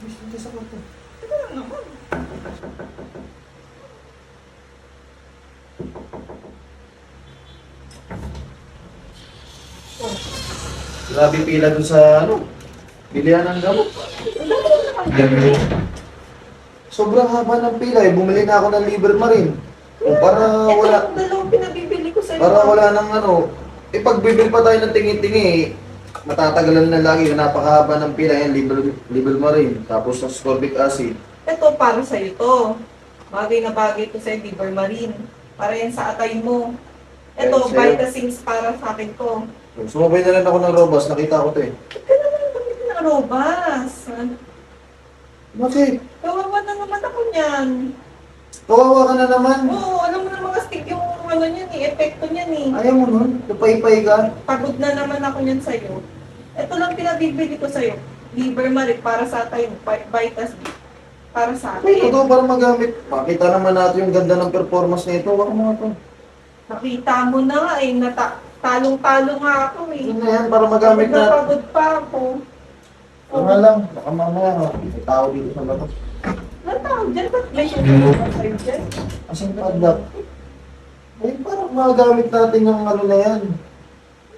Dito sa kwarto. Teka lang naman. Oh, Grabe pila dun sa ano, bilihan ng gamot. ang dami ko naman ganun. Sobrang haba ng pila eh. Bumili na ako ng Livermarin. O para Ito wala, yung dalawang pinabibili ko sa'yo. para wala ng ano. Eh pagbibil pa tayo ng tingi-tingi eh. Matatagalan na lagi. Napakahaba ng pila yan. Livermarin. Tapos ng ascorbic acid. Ito para sa'yo to. Bagay na bagay to sa'yo, Livermarin. Para yan sa atay mo. Ito, Ayun sa'yo. Vitasins para sa akin to. Sumabay na rin ako ng Robas. Nakita ko to eh. Ito naman, bakit na robas? Bakit? Kawawa na naman ako niyan. Kawawa ka na naman. Oo, alam mo na mga stick yung ano niyan eh, epekto niyan eh. Ayaw mo nun. Napay-pay ka. Pagod na naman ako niyan sa'yo. Ito lang pinabibili ko sa'yo. Livermarin para sa atay mo, Vitas B. Para sa Ay, akin. ito para magamit. Makita naman natin yung ganda ng performance nito. Baka mga to. Nakita mo na nga eh, talong-talo nga ako eh. Yun na yan, para magamit Pagod na natin. pagod pa ako. Ito nga lang, baka mamaya, may tao dito sa bato. Ano tawag dyan? Ba't may susunod ka sa'yo dyan? Asing padlock. Eh, parang magamit natin yung ano na yan.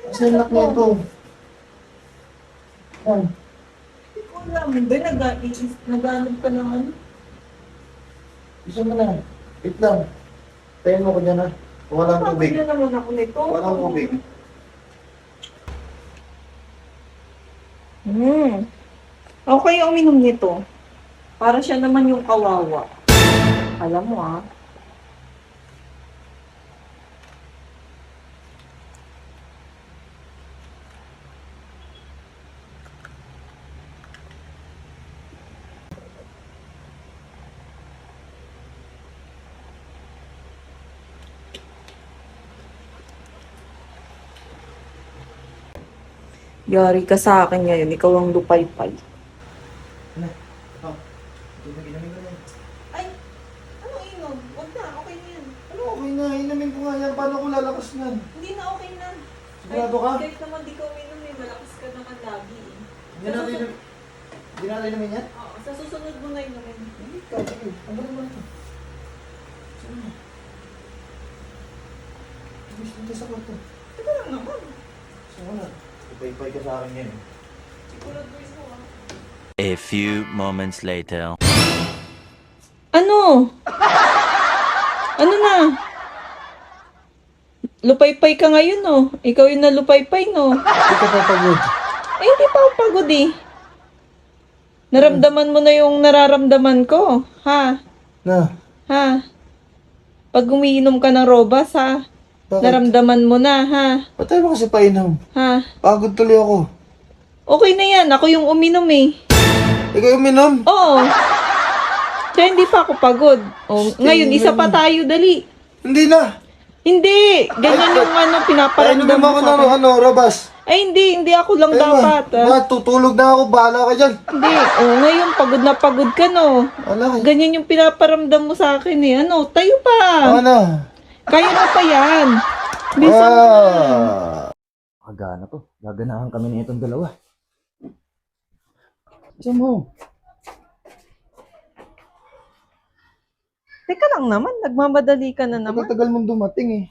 Asing lock na ito. Yan. Hindi ko alam. Ba, nag-anod ka ng ano? Gusto mo na. Wait lang. Tayo mo ko dyan ha. Walang Pagod tubig. na naman ako nito. Walang tubig. Okay, uminom nito. Para siya naman yung kawawa. Alam mo ah. Yari ka sa akin ngayon, ikaw ang lupay-pay. Ano? Oh. Inumin ko na yan. Ay, ano inom? Huwag na, okay na yan. Ano okay na? Inumin ko nga yan. Paano ko lalakas yan? Hindi na okay na. Sigurado ka? Kahit naman di ka uminom eh, malakas ka naman lagi eh. Hindi natin inumin. Hindi natin inumin yan? Oo, sa susunod mo na inumin. Hindi ka. Sige. Ano naman ito? Sige na. Dito sa kwarto. Teka lang naman. Sige na. Ipay-pay ka sa akin yan eh. Siguraduhin mo ah. A few moments later. Ano? Ano na? Lupay-pay ka ngayon, no? Ikaw yung nalupay-pay, no? Hindi ka papagod. Ay, hindi pa ako pagod, eh. Naramdaman mo na yung nararamdaman ko, ha? Na? Ha? Pag umiinom ka ng robas, ha? Bakit? Naramdaman mo na, ha? Ba't tayo ba kasi painom? Ha? Pagod tuloy ako. Okay na yan. Ako yung uminom, eh. Ikaw yung minom? Oo. Kaya hindi pa ako pagod. O, ngayon, isa pa tayo, dali. Hindi na. Hindi. Ganyan yung ano, pinaparamdam Painom mo ako sa ng akin. ano, Robas. Ay, hindi ako lang Ayun dapat. ba, tutulog na ako. Bahala ka dyan. Hindi. O, ngayon, pagod na pagod ka, no? Wala ka. Ganyan yung pinaparamdam mo sa akin, eh. Ano, tayo pa. Ano? Kaya mo pa yan. Bisa mo na. Kagana to. Gaganahan kami na itong dalawa. Bisa mo. Teka lang naman, nagmamadali ka na naman. Tagal mong dumating eh.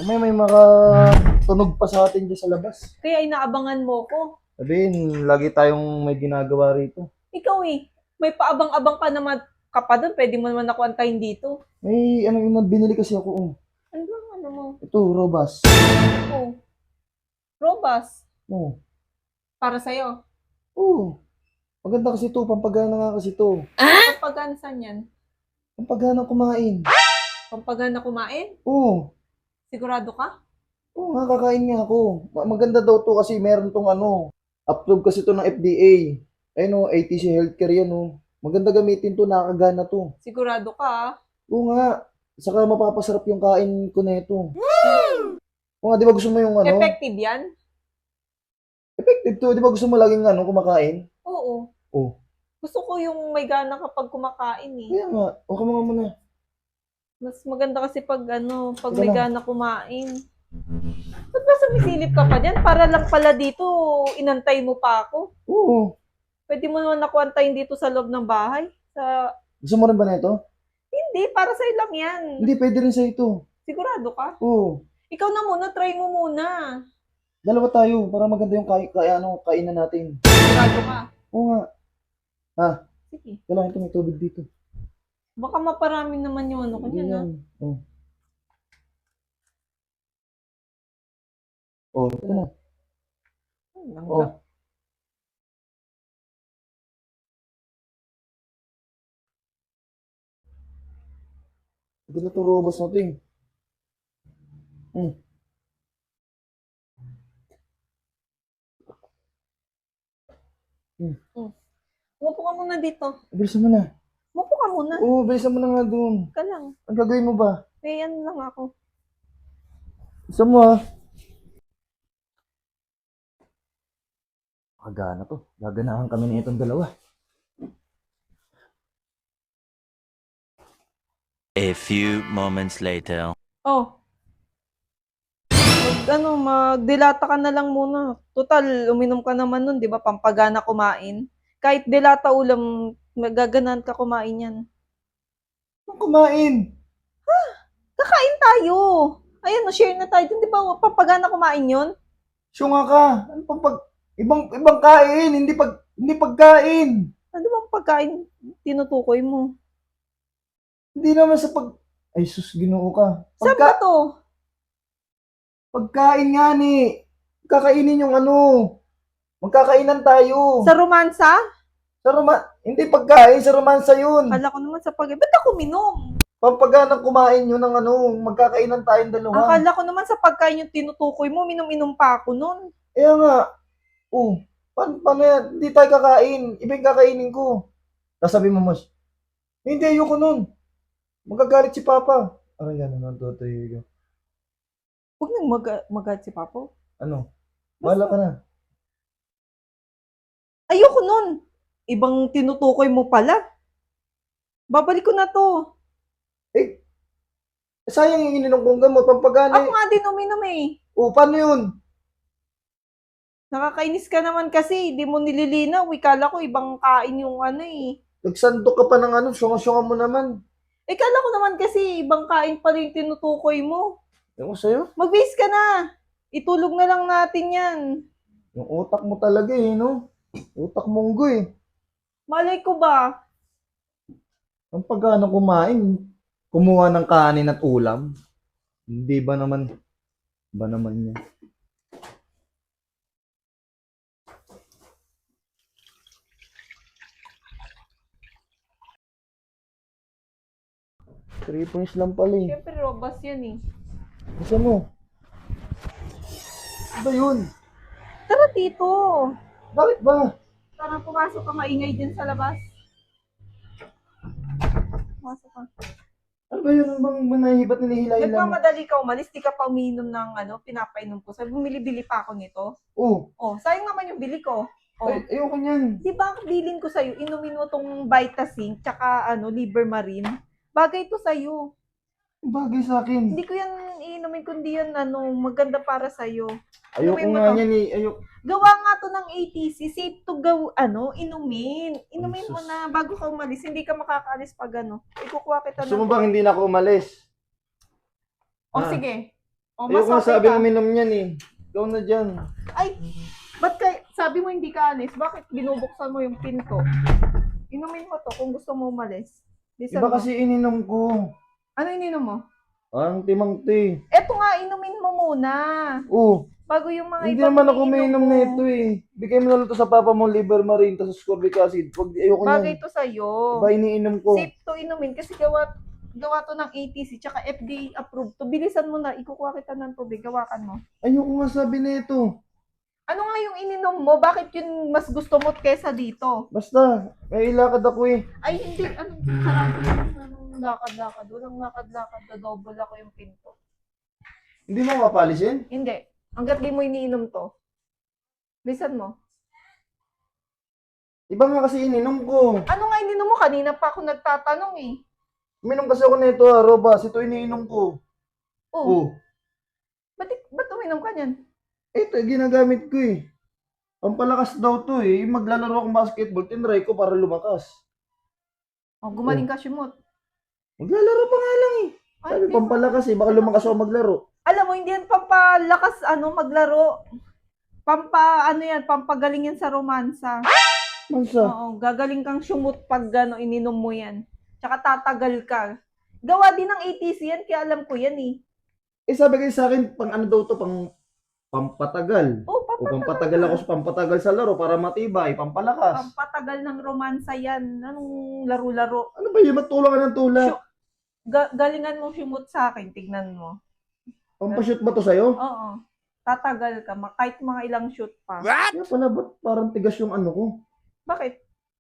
May makatunog pa sa atin dyan sa labas. Kaya inaabangan mo ko. Sabihin, lagi tayong may ginagawa rito. Ikaw eh, may paabang-abang ka naman ka pa doon. Pwede mo naman ako antayin dito. May ano yung binili kasi ako. Oh. Ano ba, ano mo? Ito, Robas. Oh. Robas, Oh. para sa'yo. Oh. Maganda kasi ito. Pampagana nga kasi ito. Pampagana saan yan? Pampagana kumain. Pampagana kumain? Oo. Sigurado ka? Oo nga, kakain nga ako. Maganda daw to kasi meron tong ano. Approved kasi to ng FDA. Ayun o, ATC Healthcare yan o. Maganda gamitin to, nakakagana to. Sigurado ka ah. Oo nga. Saka mapapasarap yung kain ko na ito. Oo nga, di ba gusto mo yung ano? Effective yan? Effective to. Di ba gusto mo laging ano, kumakain? Oo. Oo. Gusto ko yung may gana kapag kumakain eh. Kaya nga. O ka mga muna. Mas maganda kasi pag ano, pag Sige may na. gana kumain. Ba't ba sumisilip ka pa dyan? Para lang pala dito, inantay mo pa ako. Oo. Pwede mo naman nakuantayin dito sa loob ng bahay. Gusto mo rin ba na ito? Hindi, para sa'yo lang yan. Hindi, pwede rin sa ito. Sigurado ka? Oo. Ikaw na muna, try mo muna. Dalawa tayo para maganda yung kainan natin. Sigurado ka? Oo nga. Ha? Sige. Kailangan ito may tubig dito. Baka maparami naman yung ano ko Hindi niyan, ha? yan. Oh. Oh, ito na. Oh. Ito na itong robos na ito eh. Hmm. Umupo ka muna dito. Bilisan mo na. Umupo ka muna. Oo, bilisan mo na nga doon. Ka lang. Ang gagawin mo ba? May ano lang ako. Bilisan mo ha. Kagana to. Gaganahan kami na itong dalawa. A few moments later. Oh. Magdelata ka na lang muna. Total, uminom ka naman nun, di ba? Pampagana kumain. Kahit delata ulam, magaganan ka kumain yan. Anong kumain? Kakain tayo. Ayan, share na tayo. Di ba, pampagana kumain yun? Syunga ka. Ano pang ibang kain, hindi pagkain. Ano bang pagkain tinutukoy mo? Hindi naman sa ay sus, Ginoo ka. Saan ba to? Pagkain nga ni. Kakainin yung ano. Magkakainan tayo. Sa romansa? Hindi pagkain, sa romansa yun. Kala ko naman sa Ba't ako minom? Pampaganang kumain yun ng ano, magkakainan tayong dalawa. Akala ko naman sa pagkain yung tinutukoy mo, minom-inom pa ako nun. Kaya nga, paano yan? Hindi tayo kakain. Iba yung kakainin ko. Tapos sabi mo, Mas, hindi, ayoko nun. Magagalit si Papa. Ano yan, ano, tutoy. Huwag nang magat si Papo. Ano? Wala ka na. Ayoko nun. Ibang tinutukoy mo pala. Babalik ko na to. Eh, sayang yung ininom kong gamot, pampagana. Ako nga din uminom eh. Paano yun? Nakakainis ka naman kasi, di mo nililinaw. Ikala ko ibang kain yung ano eh. Nagsandok ka pa ng ano, syunga-syunga mo naman. Ikala ko naman kasi ibang kain pa rin yung tinutukoy mo. Yung sa'yo? Magbihis ka na. Itulog na lang natin yan. Yung utak mo talaga eh, no? Utak monggo eh. Malay ko ba? Ang pagkano kumain, kumuha ng kanin at ulam. Hindi ba naman yan? Three points lang pala eh. Siyempre, robas yan eh. Gusto mo? Ano ba yun? Tara dito. Bakit ba? Tara, pumasok ka, maingay din sa labas. Pumasok ka. Ano ba yun? Ano bang manahibat na nihilahin lang? Nagmamadali ka umalis, di ka pa uminom ng pinapainom ko. Sabi, bumili-bili pa ako nito. Oh, Oh, sayang naman yung bili ko. Oh, ayoko niyan. di ba ang bilin ko sa'yo, inumin mo tong Vitacin, tsaka Livermarine. Bagay to sa'yo. Bagay sa akin. Hindi ko yan iinumin, kundi yan maganda para sa'yo. Ayoko Inumin mo nga to. yan eh. Ayoko. Gawa nga to ng ATC, safe to inumin. Inumin mo Jesus. na bago ka umalis, hindi ka makakaalis pag ikukuha kita Gusto mo bang hindi na ako umalis? O Ah. sige. O, Ayoko nga mas okay sabi ka. uminom yan eh. Ikaw na dyan. Ay, ba't sabi mo hindi ka alis? Bakit binubuksan mo yung pinto? Inumin mo to kung gusto mo umalis. Listen Iba mo. kasi ininom ko. Ano ininom mo? Ang timang te. Eto nga, inumin mo muna. Oh, Bago yung mga hindi ibang naman ako iniinom umiinom mo. na ito eh. Bigay mo na lang to sa papa mo, Livermarine, tapos ascorbic acid. Pag ayoko Bagay niyan. to sa'yo. Iba iniinom ko. Safe to inumin kasi gawa to ng ATC tsaka FDA approved. To bilisan mo na, ikukuha kita ng tubig, gawakan mo. Ayoko nga sabi na ito. Ano nga yung ininom mo? Bakit yun mas gusto mo kesa dito? Basta, may ilakad ako eh. Ay, hindi. Sarado lang. Lakad-lakad. Walang lakad-lakad. Double ako yung pinto. Hindi mo mapalisin? Hindi. Hanggat di mo iniinom to. Bilisan mo. Iba nga kasi ininom ko. Ano nga ininom mo? Kanina pa ako nagtatanong eh. Uminom kasi ako nito, Robas. Ito iniinom ko. Oh. Ba't uminom ka niyan? Ito, ginagamit ko eh. Pampalakas daw to eh. Maglalaro akong basketball, tinry ko para lumakas. O, gumaling ka, Shimot. Maglalaro pa nga lang eh. Ay, Sabi, di ba? pampalakas eh. Baka lumakas ako maglaro. Alam mo, hindi yan pampalakas, maglaro. Pampagaling yan sa romansa. Mansa. Oo, gagaling kang sumut pag ininom mo yan. Tsaka tatagal ka. Gawa din ng ATC yan, kaya alam ko yan eh. Eh sabi kayo sa akin, pang ano daw to, pang pampatagal. Oh, O pampatagal ako sa pampatagal sa laro para matibay, pampalakas. Pampatagal ng romansa yan. Anong laro-laro? Ano ba yun? Matulak ka ng tulak. Sure. Galingan mo sumut sa akin, tignan mo. Pampashoot ba to sa'yo? Oo. Tatagal ka, kahit mga ilang shoot pa. Kaya pala, ba't parang tigas yung ano ko? Bakit?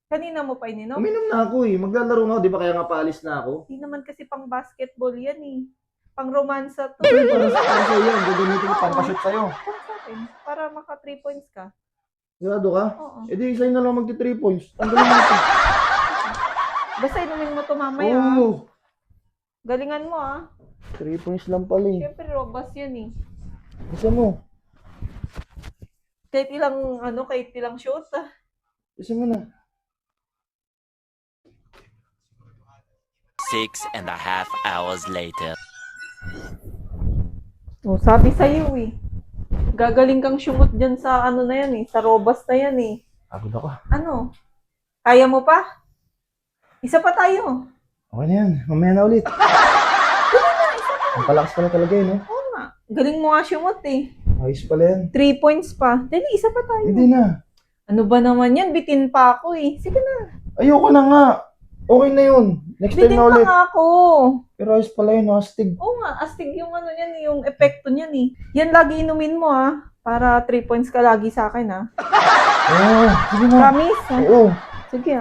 Kanina mo pa ininom? Uminom na ako eh. Maglalaro nga ako, di ba kaya nga paalis na ako? Hindi naman kasi pang basketball yan eh. Pang romansa to. Ay, para sa'yo yan. Gagamitin ko, Oo. pampashoot sa'yo. Para sa akin, para maka 3 points ka. Sigurado ka? Oo. Eh di, sa'yo na lang magti 3 points. Tanggalin mo ito. Basta inumin mo to mamaya. Oo. Galingan mo 3 points lang pala eh. Siyempre, robust yan eh. Isa mo. Kahit ilang shoot Isa mo na. 6.5 hours later. Oh, sabi sa'yo eh. Gagaling kang sumut dyan sa na yan eh. Sa robust na yan eh. Pagod ako. Ano? Kaya mo pa? Isa pa tayo. Okay na yan. Mamaya na ulit. Ang palakas pala talaga yun, no? Oo nga. Galing mo nga sumut eh. Ayos pala yan. 3 points pa. Dali, isa pa tayo. Hindi na. Ano ba naman yan? Bitin pa ako eh. Sige na. Ayoko na nga. Okay na yun. Next time Bitin na pa ulit. nga ako. Pero ayos pala yun, astig. Oo nga, astig yung yan, yung epekto niyan eh. Yan lagi inumin mo para 3 points ka lagi sa akin Oo, sige na. Promise? Oo. Sige